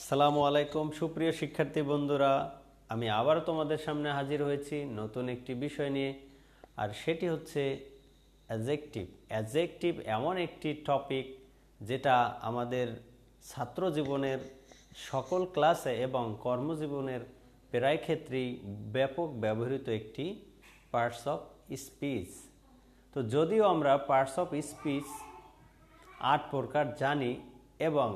আসসালামু আলাইকুম সুপ্রিয় শিক্ষার্থী বন্ধুরা, আমি আবার তোমাদের সামনে হাজির হয়েছি নতুন একটি বিষয় নিয়ে। আর সেটি হচ্ছে অ্যাডজেক্টিভ। অ্যাডজেক্টিভ এমন একটি টপিক যেটা আমাদের ছাত্র জীবনের সকল ক্লাসে এবং কর্মজীবনের প্রায় ক্ষেত্রেই ব্যাপক ব্যবহৃত একটি পার্টস অফ স্পিচ। তো যদিও আমরা পার্টস অফ স্পিচ 8 প্রকার জানি এবং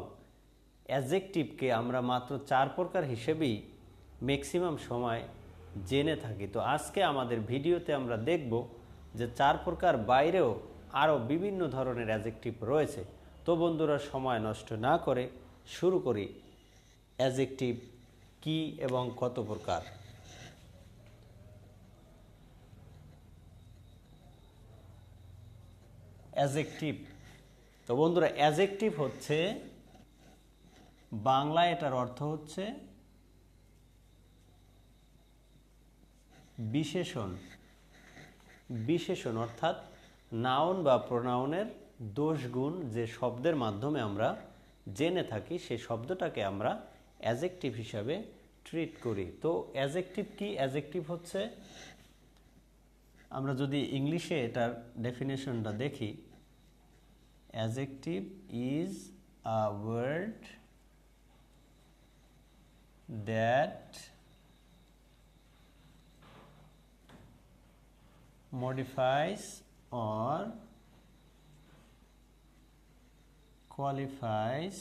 অ্যাডজেক্টিভকে আমরা মাত্র 4 প্রকার হিসেবেই ম্যাক্সিমাম সময় জেনে থাকি। তো আজকে আমাদের ভিডিওতে আমরা দেখব যে 4 প্রকার বাইরেও আরও বিভিন্ন ধরনের অ্যাডজেক্টিভ রয়েছে। তো বন্ধুরা, সময় নষ্ট না করে শুরু করি। অ্যাডজেক্টিভ কি এবং কত প্রকার? অ্যাডজেক্টিভ। তো বন্ধুরা, অ্যাডজেক্টিভ হচ্ছে বাংলায় এটার অর্থ হচ্ছে বিশেষণ। বিশেষণ অর্থাৎ নাউন বা প্রোনাউনের দোষ গুণ যে শব্দের মাধ্যমে আমরা জেনে থাকি, সেই শব্দটাকে আমরা অ্যাডজেক্টিভ হিসাবে ট্রিট করি। তো অ্যাডজেক্টিভ কি? অ্যাডজেক্টিভ হচ্ছে, আমরা যদি ইংলিশে এটার ডেফিনেশনটা দেখি, adjective is a word that modifies or qualifies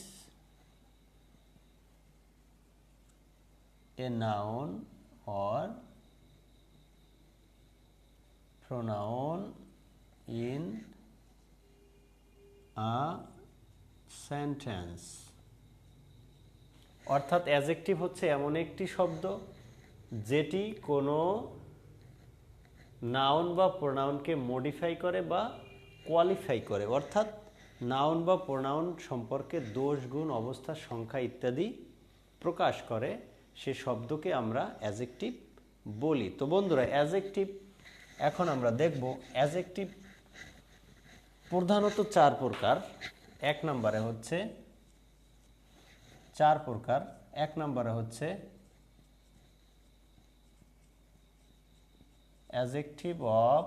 a noun or pronoun in a sentence. অর্থাৎ অ্যাডজেক্টিভ হচ্ছে এমন একটি শব্দ যেটি কোনো নাউন বা প্রোনাউনকে মডিফাই করে বা কোয়ালিফাই করে, অর্থাৎ নাউন বা প্রোনাউন সম্পর্কে দোষ গুণ অবস্থা সংখ্যা ইত্যাদি প্রকাশ করে। সে শব্দকে আমরা অ্যাডজেক্টিভ বলি। তো বন্ধুরা, অ্যাডজেক্টিভ এখন আমরা দেখব। অ্যাডজেক্টিভ প্রধানত 4 প্রকার। 1 নম্বরে হচ্ছে 4 প্রকার। 1 নম্বরে হচ্ছে অ্যাডজেক্টিভ অফ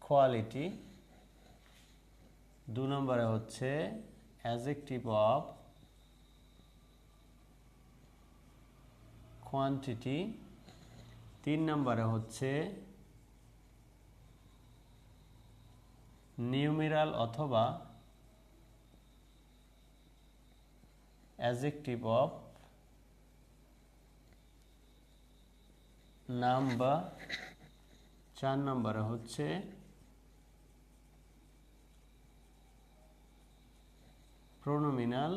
কোয়ালিটি। 2 নম্বরে হচ্ছে অ্যাডজেক্টিভ অফ কোয়ান্টিটি। 3 নম্বরে হচ্ছে নিউমেরাল অথবা অ্যাডজেক্টিভ অফ নাম্বার। 4 নম্বরে হচ্ছে প্রোনোমিনাল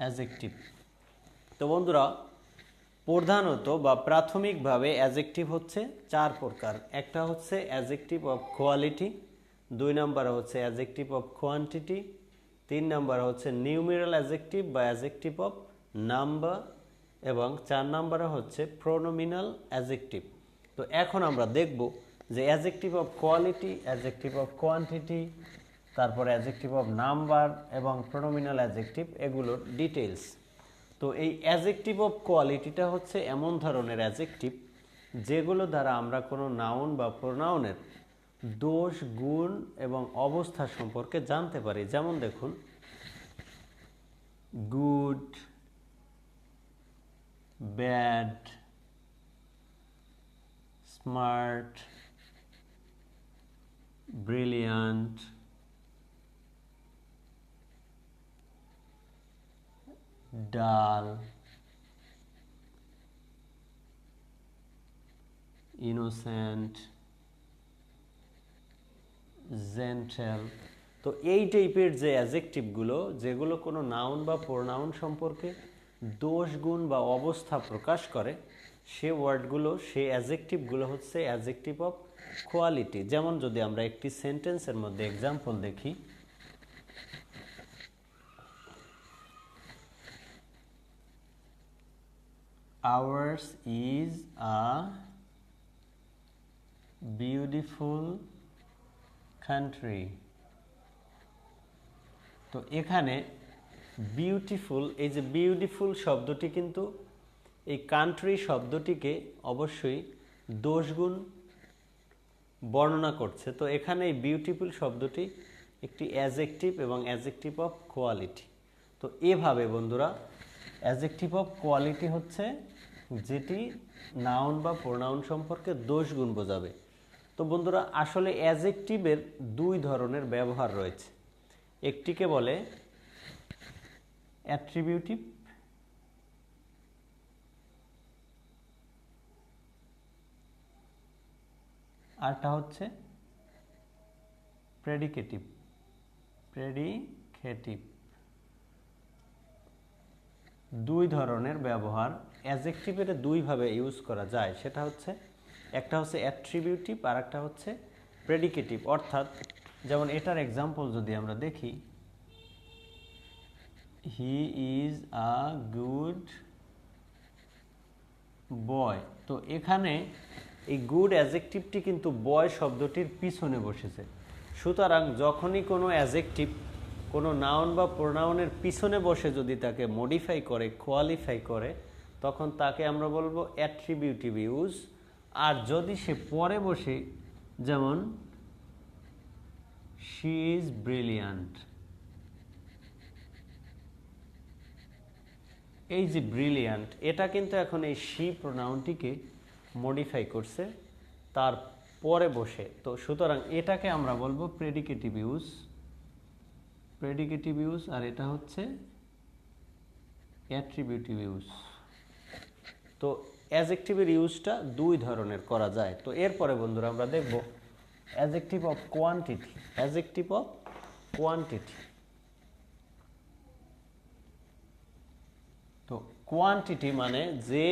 অ্যাডজেক্টিভ। তো বন্ধুরা, প্রধানত বা প্রাথমিকভাবে অ্যাডজেক্টিভ হচ্ছে 4 প্রকার। একটা হচ্ছে অ্যাডজেক্টিভ অফ কোয়ালিটি, 2 নম্বরে হচ্ছে অ্যাডজেক্টিভ অফ কোয়ান্টিটি, 3 নম্বরে হচ্ছে নিউমেরাল অ্যাডজেক্টিভ বা অ্যাডজেক্টিভ অফ নাম্বার, এবং 4 নম্বরে হচ্ছে প্রোনোমিনাল অ্যাডজেক্টিভ। তো এখন আমরা দেখব যে adjective of quality, adjective of quantity, তারপরে অ্যাডজেক্টিভ অফ নাম্বার এবং প্রোনোমিনাল অ্যাডজেক্টিভ, এগুলোর ডিটেলস। তো এই অ্যাডজেক্টিভ অফ কোয়ালিটিটা হচ্ছে এমন ধরনের অ্যাডজেক্টিভ যেগুলো দ্বারা আমরা কোনো নাউন বা প্রোনাউনের দোষ গুণ এবং অবস্থা সম্পর্কে জানতে পারি। যেমন দেখুন, গুড, ব্যাড, স্মার্ট, ব্রিলিয়ান্ট, ডাল, ইনোসেন্ট, জেন্টেল। তো এই টাইপের যে অ্যাডজেক্টিভগুলো, যেগুলো কোনো নাউন বা প্রোনাউন সম্পর্কে দোষ গুণ বা অবস্থা প্রকাশ করে, সে ওয়ার্ডগুলো, সে অ্যাডজেক্টিভগুলো হচ্ছে অ্যাডজেক্টিভ অফ কোয়ালিটি। যেমন যদি আমরা একটি সেন্টেন্সের মধ্যে এক্সাম্পল দেখি, ours is a beautiful country. তো এখানে বিউটিফুল, এই যে বিউটিফুল শব্দটি কিন্তু এই কান্ট্রি শব্দটিকে অবশ্যই দোষগুণ বর্ণনা করছে। তো এখানে এই বিউটিফুল শব্দটি একটি অ্যাডজেক্টিভ এবং অ্যাডজেক্টিভ অফ কোয়ালিটি। তো এভাবে বন্ধুরা অ্যাডজেক্টিভ অফ কোয়ালিটি হচ্ছে যেটি নাউন বা প্রোনাউন সম্পর্কে দোষগুণ বোঝাবে। তো বন্ধুরা আসলে অ্যাডজেক্টিভের দুই ধরনের ব্যবহার রয়েছে, একটিকে বলে অ্যাট্রিবিউটিভ আরটা হচ্ছে প্রেডিকেটিভ। দুই ধরনের ব্যবহার অ্যাডজেক্টিভের দুইভাবে ইউজ করা যায়, সেটা হচ্ছে একটা হচ্ছে অ্যাট্রিবিউটিভ আর একটা হচ্ছে প্রেডিকেটিভ। অর্থাৎ যেমন এটার এক্সাম্পল যদি আমরা দেখি, he is a good boy. তো এখানে এই গুড অ্যাডজেক্টিভটি কিন্তু বয় শব্দটির পিছনে বসেছে। সুতরাং যখনই কোনো অ্যাডজেক্টিভ কোনো নাউন বা প্রোনাউনের পিছনে বসে যদি তাকে মডিফাই করে, কোয়ালিফাই করে, তখন তাকে আমরা বলবো অ্যাট্রিবিউটিভ ইউজ। আর যদি সে পরে বসে, যেমন শি ইজ ব্রিলিয়ান্ট, এই যে ব্রিলিয়ান্ট, এটা কিন্তু এখন এই শি প্রোনাউনটিকে মডিফাই করছে তার পরে বসে। তো সুতরাং এটাকে আমরা বলবো প্রেডিকেটিভ ইউজ, আর এটা হচ্ছে অ্যাট্রিবিউটিভ ইউজ। তো অ্যাডজেক্টিভের ইউজটা দুই ধরনের করা যায়। তো এরপরে বন্ধুরা আমরা দেখব অ্যাডজেক্টিভ অফ কোয়ান্টিটি। তো কোয়ান্টিটি মানে যে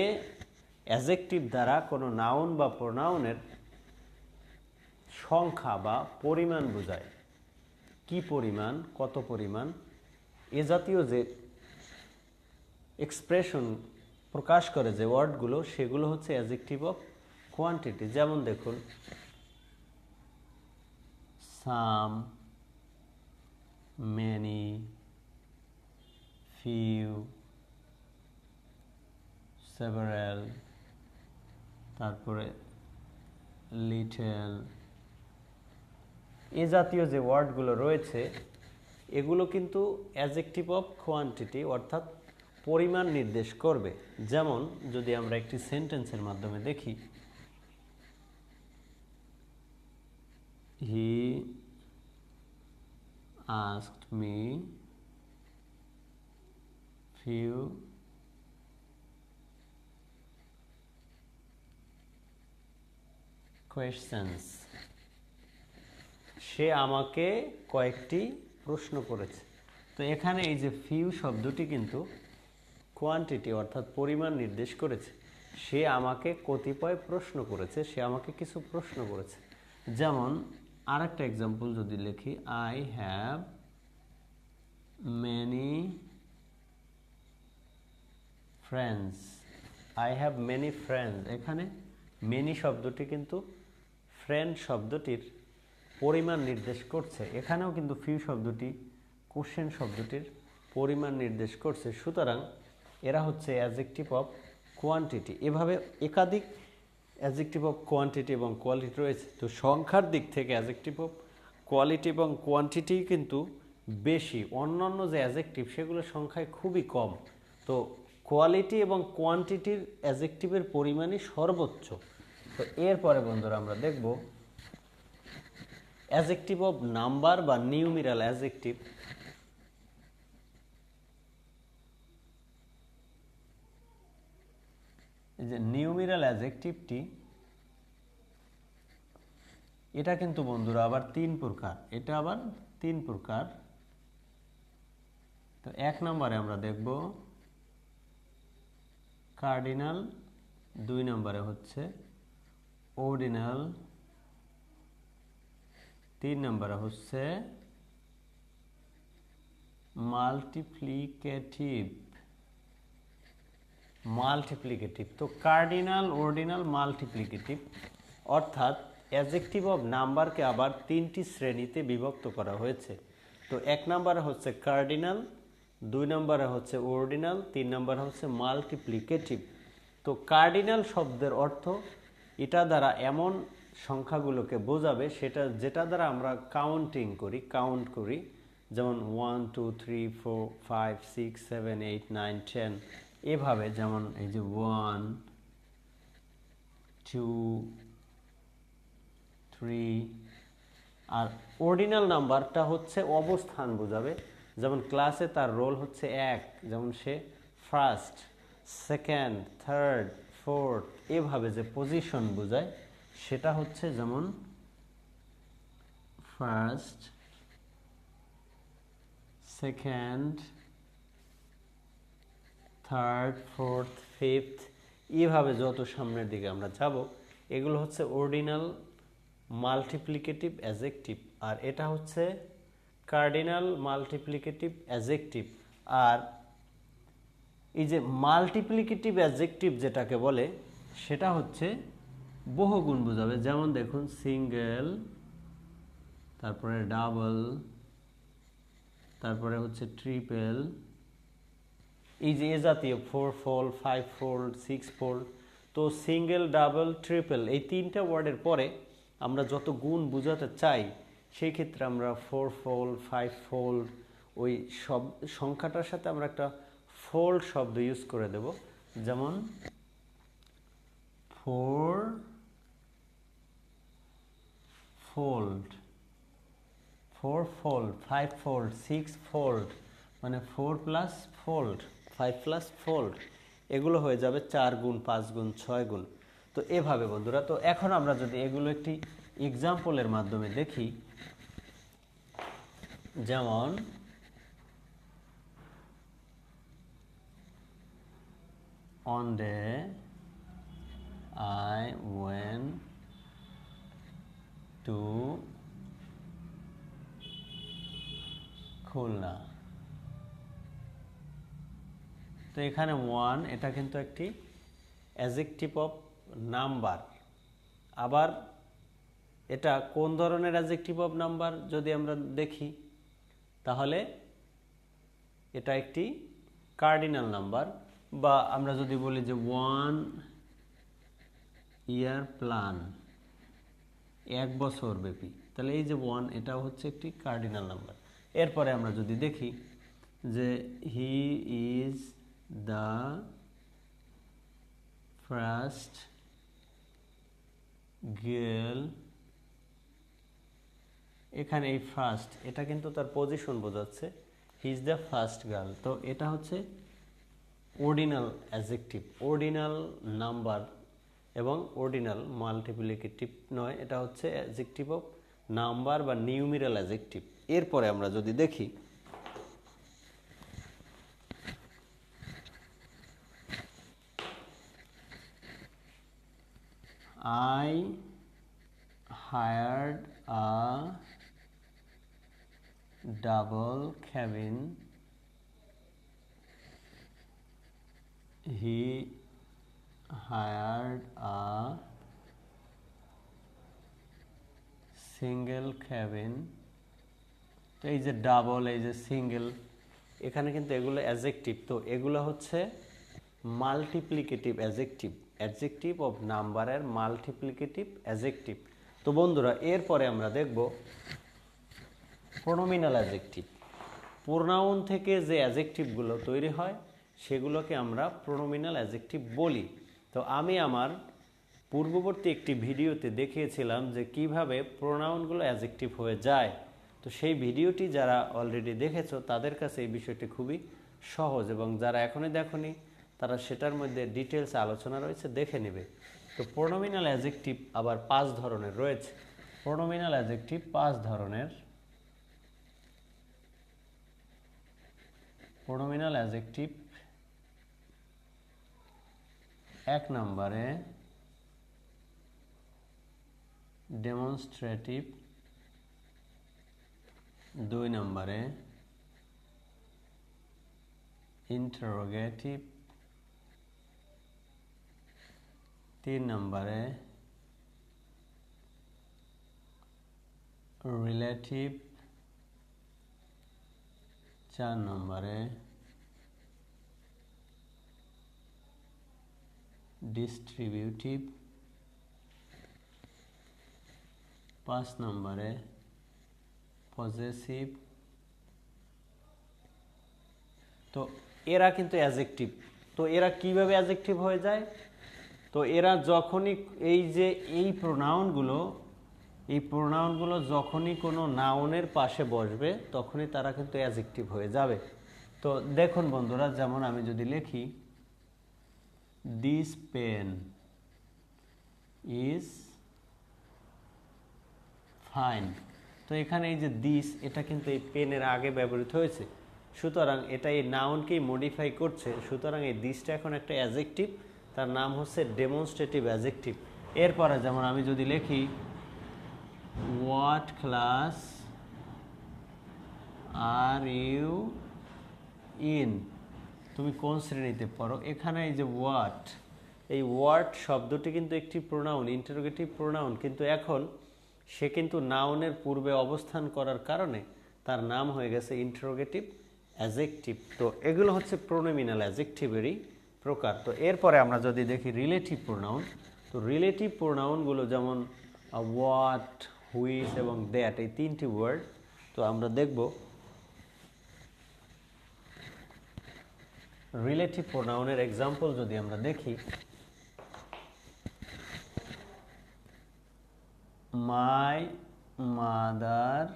অ্যাডজেক্টিভ দ্বারা কোনো নাউন বা প্রোনাউনের সংখ্যা বা পরিমাণ বোঝায়, কি পরিমাণ, কত পরিমাণ, এ জাতীয় যে এক্সপ্রেশন প্রকাশ করে যে ওয়ার্ডগুলো, সেগুলো হচ্ছে অ্যাডজেক্টিভ অফ কোয়ান্টিটি। যেমন দেখুন, সাম, মেনি, ফিউ, সেভারাল, তারপরে লিটল, এ জাতীয় যে ওয়ার্ডগুলো রয়েছে এগুলো কিন্তু অ্যাডজেক্টিভ অফ কোয়ান্টিটি অর্থাৎ পরিমাণ নির্দেশ করবে। যেমন যদি আমরা একটি সেন্টেন্সের মাধ্যমে দেখি, হি asked me few questions, সে আমাকে কয়েকটি প্রশ্ন করেছে। তো এখানে এই যে ফিউ শব্দটি কিন্তু কোয়ান্টিটি অর্থাৎ পরিমাণ নির্দেশ করেছে। সে আমাকে কতিপয় প্রশ্ন করেছে, সে আমাকে কিছু প্রশ্ন করেছে। যেমন আরেকটা এক্সাম্পল যদি লিখি, আই হ্যাভ মেনি ফ্রেন্ডস। এখানে মেনি শব্দটি কিন্তু ফ্রেন্ড শব্দটির পরিমাণ নির্দেশ করছে। এখানেও কিন্তু ফিউ শব্দটি কোশ্চেন শব্দটির পরিমাণ নির্দেশ করছে। সুতরাং এরা হচ্ছে অ্যাডজেক্টিভ অফ কোয়ান্টিটি। এভাবে একাধিক অ্যাডজেক্টিভ অফ কোয়ান্টিটি এবং কোয়ালিটি রয়েছে। তো সংখ্যার দিক থেকে অ্যাডজেক্টিভ অফ কোয়ালিটি এবং কোয়ান্টিটি কিন্তু বেশি, অন্যান্য যে অ্যাডজেক্টিভ সেগুলোর সংখ্যায় খুবই কম। তো কোয়ালিটি এবং কোয়ান্টিটির অ্যাডজেক্টিভের পরিমাণই সর্বোচ্চ। তো এরপরে বন্ধুরা আমরা দেখব অ্যাডজেক্টিভ অফ নাম্বার বা নিউমেরাল অ্যাডজেক্টিভ। এই যে নিউমেরাল অ্যাডজেক্টিভটি, এটা কিন্তু বন্ধুরা আবার তিন প্রকার। তো এক নম্বরে আমরা দেখব কার্ডিনাল, দুই নম্বরে হচ্ছে অর্ডিনাল, তিন নম্বরে হচ্ছে মাল্টিপ্লিকেটিভ। তো কার্ডিনাল, অর্ডিনাল, মাল্টিপ্লিকেটিভ অর্থাৎ অ্যাডজেক্টিভ অফ নাম্বারকে আবার তিনটি শ্রেণীতে বিভক্ত করা হয়েছে। তো 1 নম্বরে হচ্ছে কার্ডিনাল, 2 নম্বরে হচ্ছে অর্ডিনাল, 3 নম্বরে হচ্ছে মাল্টিপ্লিকেটিভ। তো কার্ডিনাল শব্দের অর্থ এটা দ্বারা এমন সংখ্যাগুলোকে বোঝাবে যেটা দ্বারা আমরা কাউন্ট করি, যেমন 1 2 3 4 5 6 7 8 9 10 এভাবে, যেমন এই যে 1 2 3। আর অর্ডিনাল নাম্বারটা হচ্ছে অবস্থান বোঝাবে, যেমন ক্লাসে তার রোল হচ্ছে 1, যেমন সে ফার্স্ট, সেকেন্ড, থার্ড, ফোর্থ, এভাবে যে পজিশন বোঝায় সেটা হচ্ছে যেমন first, second, third, fourth, fifth, এভাবে যত সামনের দিকে আমরা যাব এগুলো হচ্ছে অর্ডিনাল মাল্টিপ্লিকেটিভ অ্যাডজেক্টিভ। আর এটা হচ্ছে কার্ডিনাল মাল্টিপ্লিকেটিভ অ্যাডজেক্টিভ। আর এই যে মাল্টিপ্লিকেটিভ অ্যাডজেক্টিভ যেটাকে বলে সেটা হচ্ছে বহুগুণ বোঝাবে, যেমন দেখুন সিঙ্গেল, তারপরে ডাবল, তারপরে হচ্ছে ট্রিপল, এই যে এ জাতীয় 4 ফোল্ড, 5 ফোল্ড, 6 ফোল্ড। তো সিঙ্গেল, ডাবল, ট্রিপল এই তিনটা ওয়ার্ডের পরে আমরা যত গুণ বোঝাতে চাই সেই ক্ষেত্রে আমরা 4 ফোল্ড, 5 ফোল্ড, ওই সব সংখ্যাটার সাথে আমরা একটা ফোল্ড শব্দ ইউজ করে দেব, যেমন 4 ফোল্ড, 4 ফোল্ড, 5 ফোল্ড, 6 ফোল্ড, মানে 4 প্লাস ফোল্ড, 5 প্লাস ফোল্ড, এগুলো হয়ে যাবে 4 গুণ, 5 গুণ, 6 গুণ। তো এভাবে বন্ধুরা, তো এখন আমরা যদি এগুলো একটি এক্সাম্পলের মাধ্যমে দেখি, যেমন on day I went to Khulna. তো এখানে 1 এটা কিন্তু একটি অ্যাডজেক্টিভ অফ নাম্বার। আবার এটা কোন ধরনের অ্যাডজেক্টিভ অফ নাম্বার যদি আমরা দেখি, তাহলে এটা একটি কার্ডিনাল নাম্বার। বা আমরা যদি বলি যে 1 ইয়ার প্ল্যান, 1 বছর ব্যাপী, তাহলে এই যে 1 এটাও হচ্ছে একটি কার্ডিনাল নাম্বার। এরপরে আমরা যদি দেখি যে he is the first girl, এখানে এই ফার্স্ট এটা কিন্তু তার পজিশন বোঝাচ্ছে, he is the first girl. তো এটা হচ্ছে অর্ডিনাল অ্যাডজেক্টিভ, অর্ডিনাল নাম্বার এবং অর্ডিনাল মাল্টিপ্লিকেটিভ নয়, এটা হচ্ছে অ্যাডজেক্টিভ অফ নাম্বার বা নিউমেরাল অ্যাডজেক্টিভ। এরপরে আমরা যদি দেখি I hired a double cabin. He hired a single cabin. তো এই যে ডাবল, এই যে সিঙ্গেল, এখানে কিন্তু এগুলো অ্যাডজেক্টিভ। তো এগুলো হচ্ছে মাল্টিপ্লিকেটিভ অ্যাডজেক্টিভ, অ্যাডজেক্টিভ অফ নাম্বারের মাল্টিপ্লিকেটিভ অ্যাডজেক্টিভ। তো বন্ধুরা, এরপরে আমরা দেখব প্রোনোমিনাল অ্যাডজেক্টিভ। প্রোনাউন থেকে যে অ্যাডজেক্টিভগুলো তৈরি হয় সেগুলোকে আমরা প্রোনোমিনাল অ্যাডজেক্টিভ বলি। তো আমি আমার পূর্ববর্তী একটি ভিডিওতে দেখিয়েছিলাম যে কিভাবে প্রোনাউনগুলো অ্যাডজেক্টিভ হয়ে যায়। তো সেই ভিডিওটি যারা অলরেডি দেখেছো তাদের কাছে এই বিষয়টি খুবই সহজ, এবং যারা এখনই দেখোনি তারা সেটার মধ্যে ডিটেলস আলোচনা রয়েছে, দেখে নেবে। তো প্রোনোমিনাল অ্যাডজেক্টিভ আবার 5 ধরনের রয়েছে। প্রোনোমিনাল অ্যাডজেক্টিভ 5 ধরনের। প্রোনোমিনাল অ্যাডজেক্টিভ 1 নম্বরে ডেমনস্ট্রেটিভ, 2 নম্বরে ইন্টারোগেটিভ, 3 নম্বরে রিলেটিভ, 4 নম্বরে ডিস্ট্রিবিউটিভ, 5 নম্বরে পজেসিভ। তো এরা কিন্তু অ্যাডজেক্টিভ। তো এরা কিভাবে অ্যাডজেক্টিভ হয়ে যায়? তো এরা যখনই এই প্রোনাউনগুলো যখনই কোনো নাউনের পাশে বসবে তখনই তারা কিন্তু অ্যাডজেক্টিভ হয়ে যাবে। তো দেখুন বন্ধুরা, যেমন আমি যদি লিখি দিস পেন ইজ ফাইন, তো এখানে এই যে দিস, এটা কিন্তু এই পেনের আগে ব্যবহৃত হয়েছে, সুতরাং এটা এই নাউনকেই মডিফাই করছে। সুতরাং এই দিসটা এখন একটা অ্যাডজেক্টিভ, তার নাম হচ্ছে ডেমনস্ট্রেটিভ অ্যাডজেক্টিভ। এরপরে যেমন আমি যদি লিখি what class are you in, তুমি কোন শ্রেণীতে পড়ো, এখানে এই যে হোয়াট, এই হোয়াট শব্দটি কিন্তু একটি প্রোনাউন, ইন্টারোগেটিভ প্রোনাউন, কিন্তু এখন সে কিন্তু নাউনের পূর্বে অবস্থান করার কারণে তার নাম হয়ে গেছে ইন্টারোগেটিভ অ্যাডজেক্টিভ। তো এগুলো হচ্ছে প্রোনোমিনাল অ্যাডজেক্টিভেরই প্রকার। তো এরপরে আমরা যদি দেখি রিলেটিভ প্রোনাউন, তো রিলেটিভ প্রোনাউনগুলো যেমন হোয়াট, হুইচ এবং দ্যাট, এই 3টি ওয়ার্ড। তো আমরা দেখব রিলেটিভ প্রোনাউনের এক্সাম্পল যদি আমরা দেখি, my mother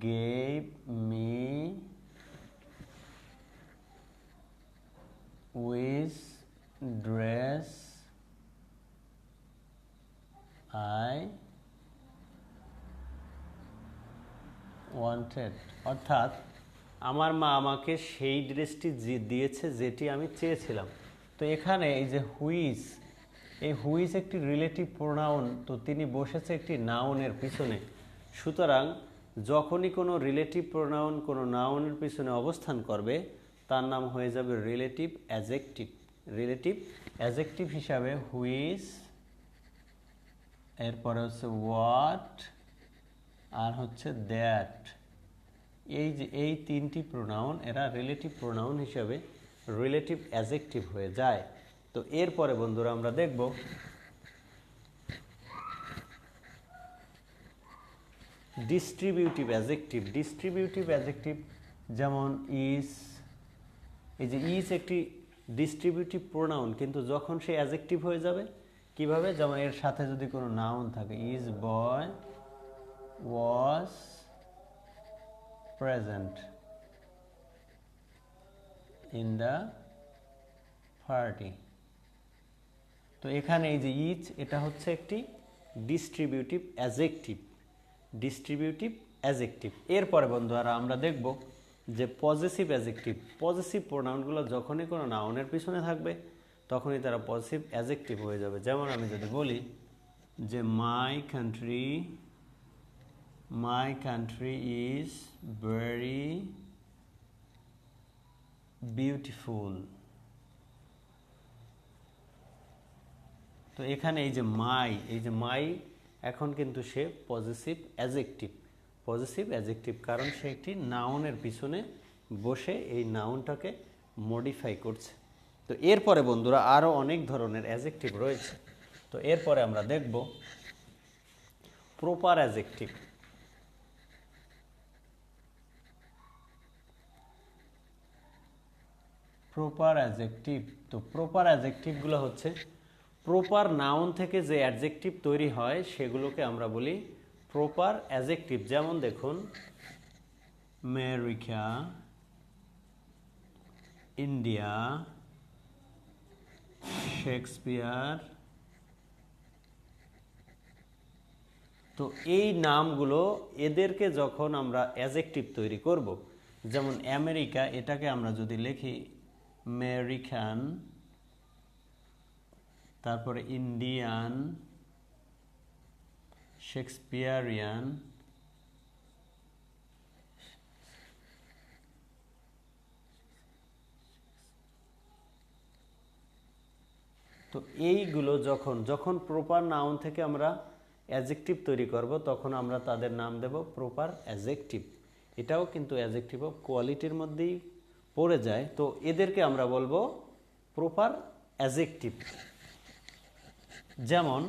gave me which dress I wanted, অর্থাৎ আমার মা আমাকে সেই ড্রেসটি দিয়েছে যেটি আমি চেয়েছিলাম। তো এখানে এই যে হুইচ, এই হুইচ একটি রিলেটিভ প্রোনাউন, তো তিনি বসেছে একটি নাউনের পিছনে। সুতরাং যখনই কোনো রিলেটিভ প্রোনাউন কোনো নাউনের পিছনে অবস্থান করবে তার নাম হয়ে যাবে রিলেটিভ অ্যাডজেক্টিভ। রিলেটিভ অ্যাডজেক্টিভ হিসাবে হুইচ, এরপরে হচ্ছে হোয়াট, আর হচ্ছে দ্যাট, এই 3টি প্রোনাউন এরা রিলেটিভ প্রোনাউন হিসাবে রিলেটিভ অ্যাডজেক্টিভ হয়ে যায়। তো এরপরে বন্ধুরা আমরা দেখব ডিস্ট্রিবিউটিভ অ্যাডজেক্টিভ। ডিস্ট্রিবিউটিভ অ্যাডজেক্টিভ যেমন ইজ, এই যে ইজ একটি ডিস্ট্রিবিউটিভ প্রোনাউন, কিন্তু যখন সে অ্যাডজেক্টিভ হয়ে যাবে কিভাবে, যেমন এর সাথে যদি কোনো নাউন থাকে, is boy was present in the party. তো এখানে এই যে ইজ, এটা হচ্ছে একটি ডিস্ট্রিবিউটিভ অ্যাডজেক্টিভ। Distributive adjective. এরপরে বন্ধুরা আমরা দেখব যে পজেসিভ অ্যাডজেক্টিভ। পজেসিভ প্রোনাউনগুলো যখনই কোনো নাউনের পিছনে থাকবে তখনই তারা পজেসিভ অ্যাডজেক্টিভ হয়ে যাবে। যেমন আমি যদি বলি যে my country is very beautiful. তো এখানে এই যে মাই এখন কিন্তু সে পজেসিভ অ্যাডজেক্টিভ, কারণ সে একটি নাউনের পিছনে বসে এই নাউনটাকে মডিফাই করছে। তো এরপরে বন্ধুরা আরও অনেক ধরনের অ্যাডজেক্টিভ রয়েছে। তো এরপরে আমরা দেখব প্রপার অ্যাডজেক্টিভ। প্রপার অ্যাডজেক্টিভ, তো প্রপার অ্যাডজেক্টিভগুলো হচ্ছে প্রপার নাউন থেকে যে অ্যাডজেক্টিভ তৈরি হয় সেগুলোকে আমরা বলি প্রপার অ্যাডজেক্টিভ। যেমন দেখুন আমেরিকা, ইন্ডিয়া, শেক্সপিয়ার। তো এই নামগুলো, এদেরকে যখন আমরা অ্যাডজেক্টিভ তৈরি করব, যেমন আমেরিকা, এটাকে আমরা যদি লিখি আমেরিকান, তারপরে ইন্ডিয়ান, শেক্সপিয়ারিয়ান, তো এইগুলো যখন প্রপার নাউন থেকে আমরা অ্যাডজেক্টিভ তৈরি করব তখন আমরা তাদের নাম দেব প্রপার অ্যাডজেক্টিভ। এটাও কিন্তু অ্যাডজেক্টিভ অফ কোয়ালিটির মধ্যেই পড়ে যায়। তো এদেরকে আমরা বলবো প্রপার অ্যাডজেক্টিভ। যেমন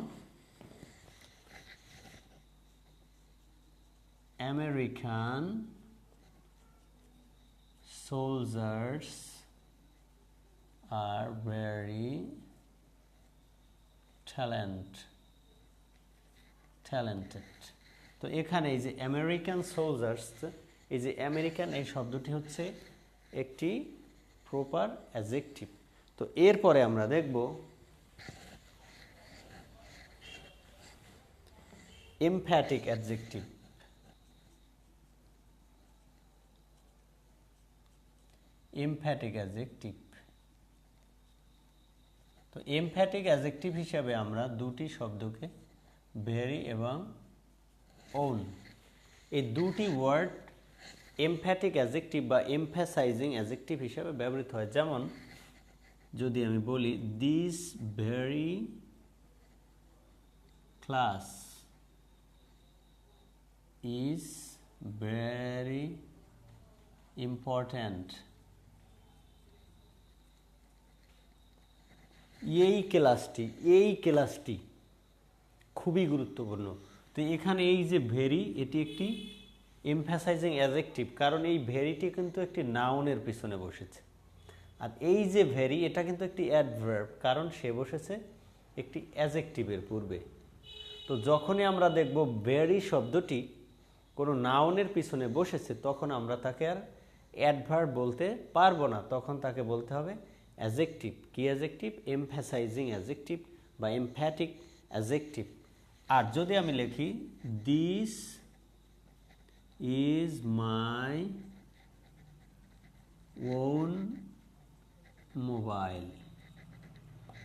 American soldiers are very talented. তো এখানে এই যে আমেরিকান সোলজার্স, এই যে আমেরিকান এই শব্দটি হচ্ছে একটি প্রপার অ্যাডজেক্টিভ। তো এরপরে আমরা দেখব এমফ্যাটিক অ্যাডজেক্টিভ। এমফ্যাটিক অ্যাডজেক্টিভ, তো এমফ্যাটিক অ্যাডজেক্টিভ হিসাবে আমরা দুটি শব্দকে ভেরি এবং ওন, এই দুটি ওয়ার্ড এমফ্যাটিক অ্যাডজেক্টিভ বা এমফ্যাসাইজিং অ্যাডজেক্টিভ হিসাবে ব্যবহৃত হয়। যেমন যদি আমি বলি this very class is very important, এই ক্লাসটি খুবই গুরুত্বপূর্ণ। তো এখানে এই যে ভেরি, এটি একটি এমফ্যাসাইজিং অ্যাডজেক্টিভ, কারণ এই ভেরিটি কিন্তু একটি নাউনের পিছনে বসেছে। আর এই যে ভেরি, এটা কিন্তু একটি অ্যাডভার্ব, কারণ সে বসেছে একটি অ্যাডজেক্টিভের পূর্বে। তো যখনই আমরা দেখব ভেরি শব্দটি কোনো নাউনের পিছনে বসেছে, তখন আমরা তাকে আর অ্যাডভার্ব বলতে পারবো না, তখন তাকে বলতে হবে অ্যাডজেক্টিভ। কি অ্যাডজেক্টিভ? এমফ্যাসাইজিং অ্যাডজেক্টিভ বা এমফ্যাটিক অ্যাডজেক্টিভ। আর যদি আমি লিখি this is my own mobile,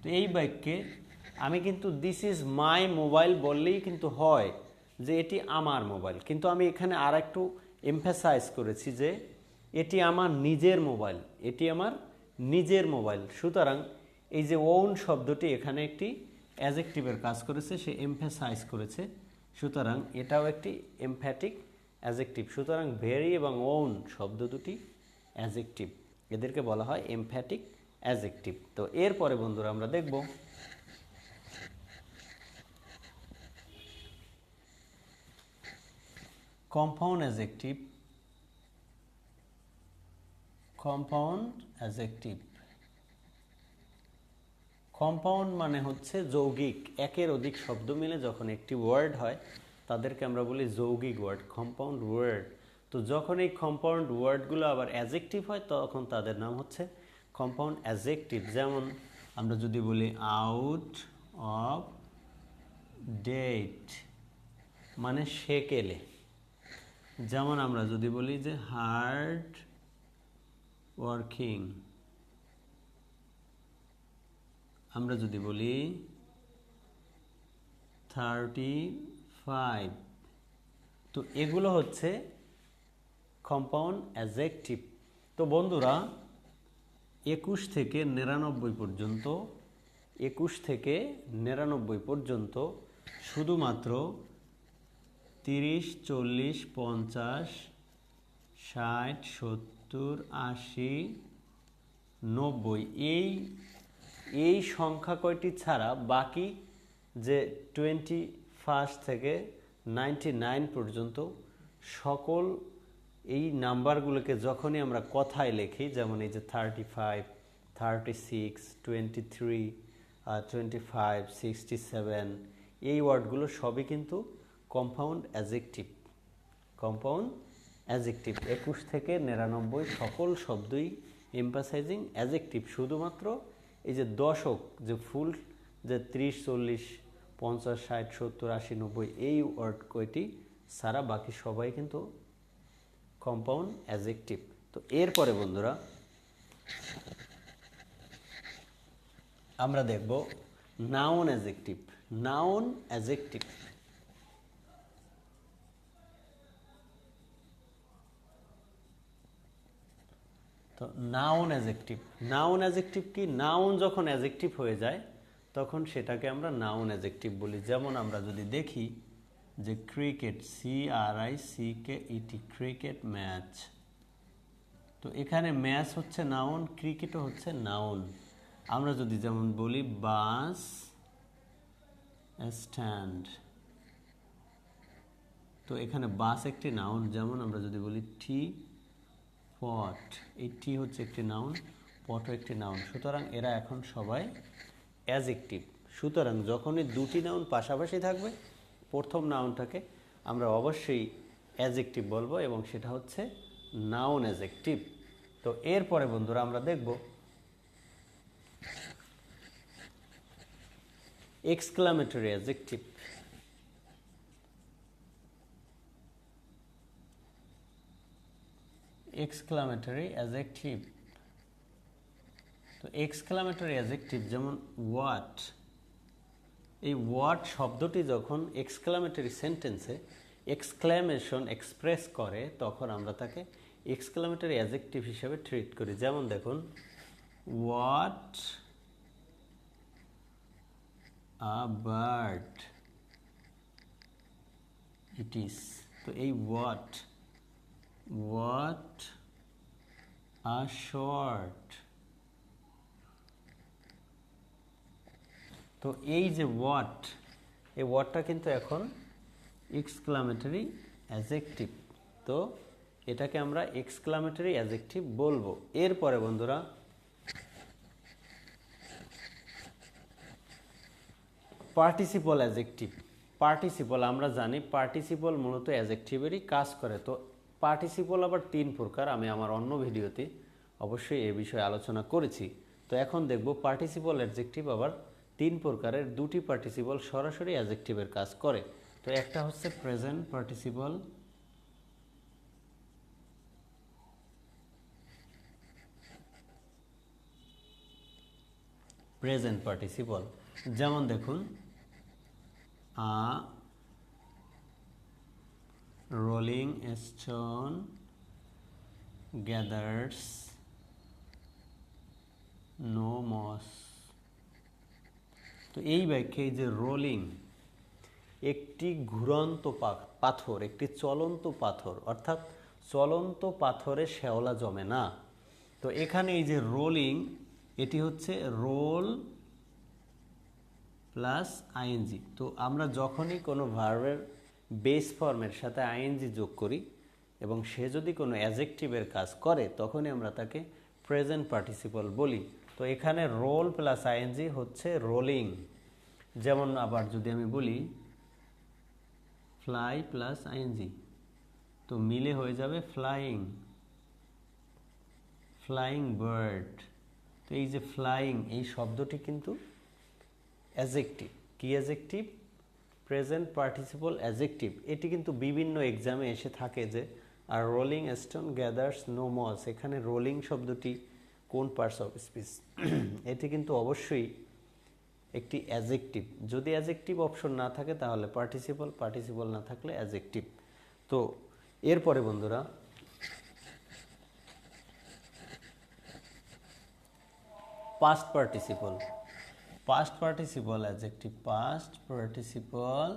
তো এই বাক্যে আমি কিন্তু দিস ইজ মাই মোবাইল বললেই কিন্তু হয় যে এটি আমার মোবাইল, কিন্তু আমি এখানে আর একটু এমফ্যাসাইজ করেছি যে এটি আমার নিজের মোবাইল, এটি আমার নিজের মোবাইল। সুতরাং এই যে ওন শব্দটি এখানে একটি অ্যাডজেক্টিভের কাজ করেছে, সে এমফ্যাসাইজ করেছে, সুতরাং এটাও একটি এমফ্যাটিক অ্যাডজেক্টিভ। সুতরাং ভেরি এবং ওন শব্দ দুটি অ্যাডজেক্টিভ, এদেরকে বলা হয় এমফ্যাটিক অ্যাডজেক্টিভ। তো এরপরে বন্ধুরা আমরা দেখব compound adjective. Compound adjective, compound মানে হচ্ছে যৌগিক, একের অধিক শব্দ মিলে যখন একটি ওয়ার্ড হয় তাদেরকে আমরা বলি যৌগিক ওয়ার্ড, কম্পাউন্ড ওয়ার্ড। তো যখন এই কম্পাউন্ড ওয়ার্ডগুলো আবার অ্যাডজেক্টিভ হয় তখন তাদের নাম হচ্ছে কম্পাউন্ড অ্যাডজেক্টিভ। যেমন আমরা যদি বলি আউট অফ ডেট মানে সেকেলে, যেমন আমরা যদি বলি যে হার্ড ওয়ার্কিং, আমরা যদি বলি 35, তো এগুলো হচ্ছে কম্পাউন্ড অ্যাডজেক্টিভ। তো বন্ধুরা 21 থেকে 99 পর্যন্ত, 21 থেকে 99 পর্যন্ত শুধুমাত্র 30, 40, 50, 60, 70, 80, 90 এই সংখ্যা কয়টি ছাড়া বাকি যে 21 থেকে 99 পর্যন্ত সকল এই নাম্বারগুলোকে যখনই আমরা কথায় লিখি, যেমন এই যে 35, 36, 23, 25, 67, এই ওয়ার্ডগুলো সবই কিন্তু কম্পাউন্ড অ্যাডজেক্টিভ। কম্পাউন্ড অ্যাডজেক্টিভ 21 থেকে 99 সকল শব্দই এমফ্যাসাইজিং অ্যাডজেক্টিভ। শুধুমাত্র এই যে দশক, যে ফুল যে 30, 40, 50, 60, 70, 80, 90 এই ওয়ার্ড কয়টি সারা বাকি সবাই কিন্তু কম্পাউন্ড অ্যাডজেক্টিভ। তো এরপরে বন্ধুরা আমরা দেখব নাউন অ্যাডজেক্টিভ। নাউন অ্যাডজেক্টিভ, তো নাউন অ্যাডজেক্টিভ, নাউন অ্যাডজেক্টিভ কি? নাউন যখন অ্যাডজেক্টিভ হয়ে যায় তখন সেটাকে আমরা নাউন অ্যাডজেক্টিভ বলি। যেমন আমরা যদি দেখি যে ক্রিকেট, CRICKET, ক্রিকেট ম্যাচ। তো এখানে ম্যাচ হচ্ছে নাউন, ক্রিকেটও হচ্ছে নাউন। আমরা যদি যেমন বলি বাস স্ট্যান্ড, তো এখানে বাস একটি নাউন। যেমন আমরা যদি বলি টি পট, এই টি হচ্ছে একটি নাউন, পটও একটি নাউন। সুতরাং এরা এখন সবাই অ্যাজেক্টিভ। সুতরাং যখনই দুটি নাউন পাশাপাশি থাকবে, প্রথম নাউনটাকে আমরা অবশ্যই অ্যাজেক্টিভ বলবো, এবং সেটা হচ্ছে নাউন অ্যাজেক্টিভ। তো এরপরে বন্ধুরা আমরা দেখব এক্সক্লামেটরি অ্যাজেক্টিভ। এক্সক্লামেটরি অ্যাজেক্টিভ, তো এক্সক্লামেটরি অ্যাজেক্টিভ যেমন হোয়াট। এই হোয়াট শব্দটি যখন এক্সক্লামেটরি সেন্টেন্সে এক্সক্লামেশন এক্সপ্রেস করে, তখন আমরা তাকে এক্সক্লামেটরি অ্যাজেক্টিভ হিসেবে ট্রিট করি। যেমন দেখুন, what a bird it is. তো এই হোয়াট আ শর্ট। তো এই যে হোয়াট, এই ওয়ার্ডটা কিন্তু এখন এক্সক্লামেটরি অ্যাজেক্টিভ। তো এটাকে আমরা এক্সক্লামেটরি অ্যাজেক্টিভ বলবো। এরপরে বন্ধুরা পার্টিসিপল অ্যাজেক্টিভ। পার্টিসিপল আমরা জানি, পার্টিসিপল মূলত অ্যাজেক্টিভেরই কাজ করে। তো পার্টিসিপল আবার তিন প্রকার, আমি আমার অন্য ভিডিওতে অবশ্যই এ বিষয়ে আলোচনা করেছি। তো এখন দেখব পার্টিসিপল অ্যাডজেক্টিভ আবার তিন প্রকারের। দুটি পার্টিসিপল সরাসরি অ্যাডজেক্টিভের কাজ করে। তো একটা হচ্ছে প্রেজেন্ট পার্টিসিপল, প্রেজেন্ট পার্টিসিপল। যেমন দেখুন, a rolling stone gathers no moss. তো এই বাক্যে যে রোলিং, একটি ঘুরন্ত পাথর, একটি চলন্ত পাথর, অর্থাৎ চলন্ত পাথরে শ্যাওলা জমে না। তো এখানে এই যে রোলিং, এটি হচ্ছে রোল প্লাস আইএনজি। তো আমরা যখনই কোনো ভার্বের বেস ফর্মের সাথে আইএনজি যোগ করি এবং সে যদি কোনো অ্যাজেক্টিভের কাজ করে, তখনই আমরা তাকে প্রেজেন্ট পার্টিসিপল বলি। তো এখানে রোল প্লাস আইএনজি হচ্ছে রোলিং। যেমন আবার যদি আমি বলি ফ্লাই প্লাস আইএনজি, তো মিলে হয়ে যাবে ফ্লাইং, ফ্লাইং বার্ড। তো এই যে ফ্লাইং, এই শব্দটি কিন্তু অ্যাজেক্টিভ। কি অ্যাজেক্টিভ? Present participle adjective. এটি কিন্তু বিভিন্ন এক্সামে এসে থাকে যে আর rolling stone gathers no moss, এখানে রোলিং শব্দটি কোন পার্টস অফ স্পিচ? এটি কিন্তু অবশ্যই একটি অ্যাজেক্টিভ। যদি অ্যাজেক্টিভ অপশন না থাকে তাহলে পার্টিসিপল, পার্টিসিপল না থাকলে অ্যাজেক্টিভ। তো এরপরে বন্ধুরা past participle. Past participle adjective, past participle,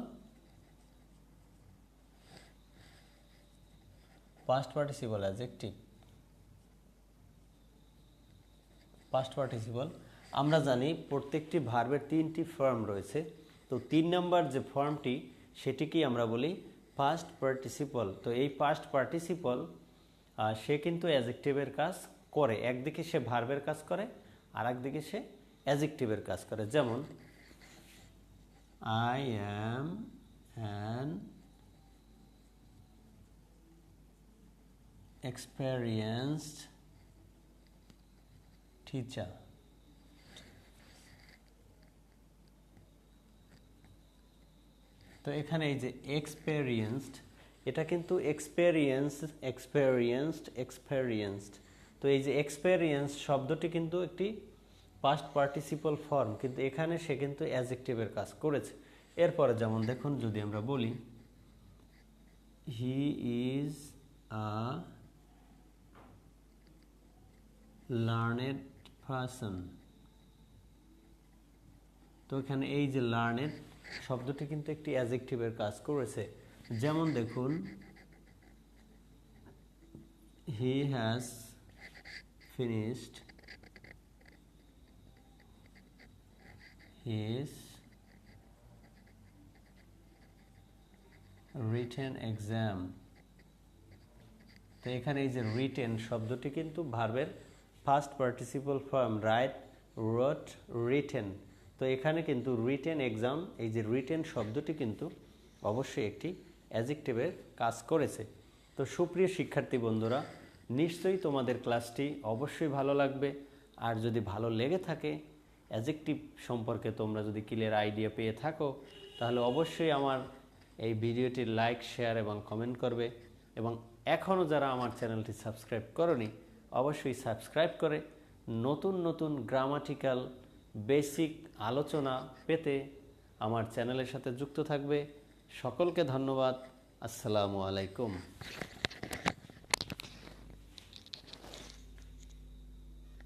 past participle adjective, past participle. আমরা জানি প্রত্যেকটি ভার্বের তিনটি ফর্ম রয়েছে। তো 3 নম্বর যে ফর্মটি, সেটিকেই আমরা বলি পাস্ট পার্টিসিপল। তো এই পাস্ট পার্টিসিপল সে কিন্তু অ্যাডজেক্টিভের কাজ করে। একদিকে সে ভার্বের কাজ করে, আর একদিকে সে অ্যাডজেক্টিভের কাজ করে। যেমন I am an experienced teacher. তো এখানে এই যে এক্সপেরিয়েন্সড, এটা কিন্তু এক্সপেরিয়েন্সড। তো এই যে এক্সপেরিয়েন্স শব্দটি কিন্তু একটি পাস্ট পার্টিসিপল ফর্ম, কিন্তু এখানে সে কিন্তু অ্যাডজেক্টিভের কাজ করেছে। এরপরে যেমন দেখুন, যদি আমরা বলি he is a learned person. তো এখানে এই যে লার্নেড, শব্দটি কিন্তু একটি অ্যাডজেক্টিভের কাজ করেছে। যেমন দেখুন, he has finished his written exam. তো এখানে এই যে রিটেন শব্দটি কিন্তু ভার্বের first participle form, right, wrote, written. তো এখানে কিন্তু রিটেন এক্সাম, এই যে রিটেন শব্দটি কিন্তু অবশ্যই একটি অ্যাডজেক্টিভের কাজ করেছে। তো সুপ্রিয় শিক্ষার্থী বন্ধুরা, নিশ্চয়ই তোমাদের ক্লাসটি অবশ্যই ভালো লাগবে। আর যদি ভালো লেগে থাকে, অ্যাডজেক্টিভ সম্পর্কে তোমরা যদি ক্লিয়ার আইডিয়া পেয়ে থাকো, তাহলে অবশ্যই আমার এই ভিডিওটি লাইক, শেয়ার এবং কমেন্ট করবে। এবং এখনও যারা আমার চ্যানেলটি সাবস্ক্রাইব করনি, অবশ্যই সাবস্ক্রাইব করে নতুন নতুন গ্রামাটিক্যাল বেসিক আলোচনা পেতে আমার চ্যানেলের সাথে যুক্ত থাকবে। সকলকে ধন্যবাদ। আসসালামু আলাইকুম।